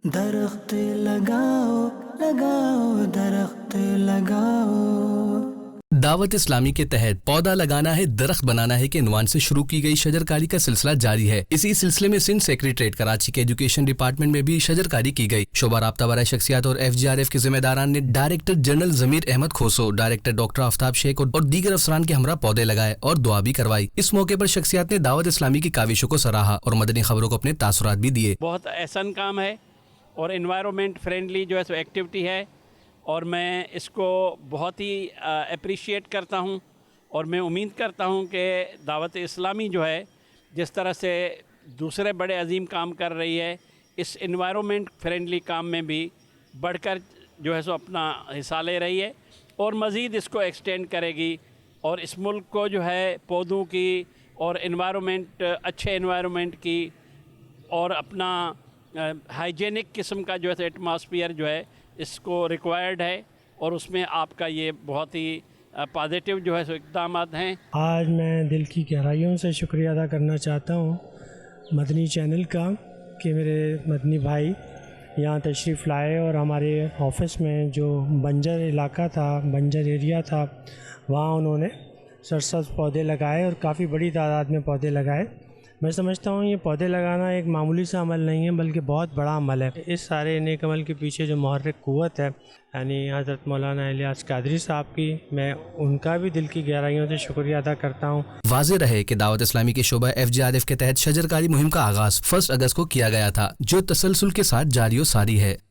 درخت لگاؤ لگاؤ درخت لگاؤ۔ دعوت اسلامی کے تحت پودا لگانا ہے درخت بنانا ہے کے عنوان سے شروع کی گئی شجرکاری کا سلسلہ جاری ہے۔ اسی سلسلے میں سندھ سیکریٹریٹ کراچی کے ایجوکیشن ڈپارٹمنٹ میں بھی شجرکاری کی گئی۔ شعبہ رابطہ برائے شخصیات اور FGRF کے ذمہ داران نے ڈائریکٹر جنرل ضمیر احمد کھوسو، ڈائریکٹر ڈاکٹر آفتاب شیخ اور دیگر افسران کے ہمراہ پودے لگائے اور دعا بھی کروائی۔ اس موقع پر شخصیات نے دعوت اسلامی کی کاوشوں کو سراہا اور مدنی خبروں کو اپنے تاثرات بھی دیے۔ بہت احسن کام ہے اور انوائرمنٹ فرینڈلی جو ہے سو ایکٹیویٹی ہے، اور میں اس کو بہت ہی اپریشیٹ کرتا ہوں، اور میں امید کرتا ہوں کہ دعوت اسلامی جو ہے جس طرح سے دوسرے بڑے عظیم کام کر رہی ہے، اس انوائرمنٹ فرینڈلی کام میں بھی بڑھ کر جو ہے سو اپنا حصہ لے رہی ہے اور مزید اس کو ایکسٹینڈ کرے گی، اور اس ملک کو جو ہے پودوں کی اور انوائرمنٹ، اچھے انوائرمنٹ کی اور اپنا ہائیجینک قسم کا جو ہے ایٹماسفیئر جو ہے اس کو ریکوائرڈ ہے، اور اس میں آپ کا یہ بہت ہی پازیٹیو جو ہے سو اقدامات ہیں۔ آج میں دل کی گہرائیوں سے شکریہ ادا کرنا چاہتا ہوں مدنی چینل کا کہ میرے مدنی بھائی یہاں تشریف لائے اور ہمارے آفس میں جو بنجر علاقہ تھا، بنجر ایریا تھا، وہاں انہوں نے سرسبز پودے لگائے اور کافی بڑی تعداد میں پودے لگائے۔ میں سمجھتا ہوں یہ پودے لگانا ایک معمولی سا عمل نہیں ہے بلکہ بہت بڑا عمل ہے۔ اس سارے نیک عمل کے پیچھے جو محرک قوت ہے یعنی حضرت مولانا الیاس قادری صاحب کی، میں ان کا بھی دل کی گہرائیوں سے شکریہ ادا کرتا ہوں۔ واضح رہے کہ دعوت اسلامی کے شعبہ FGRF کے تحت شجرکاری مہم کا آغاز 1 اگست کو کیا گیا تھا، جو تسلسل کے ساتھ جاری و ساری ہے۔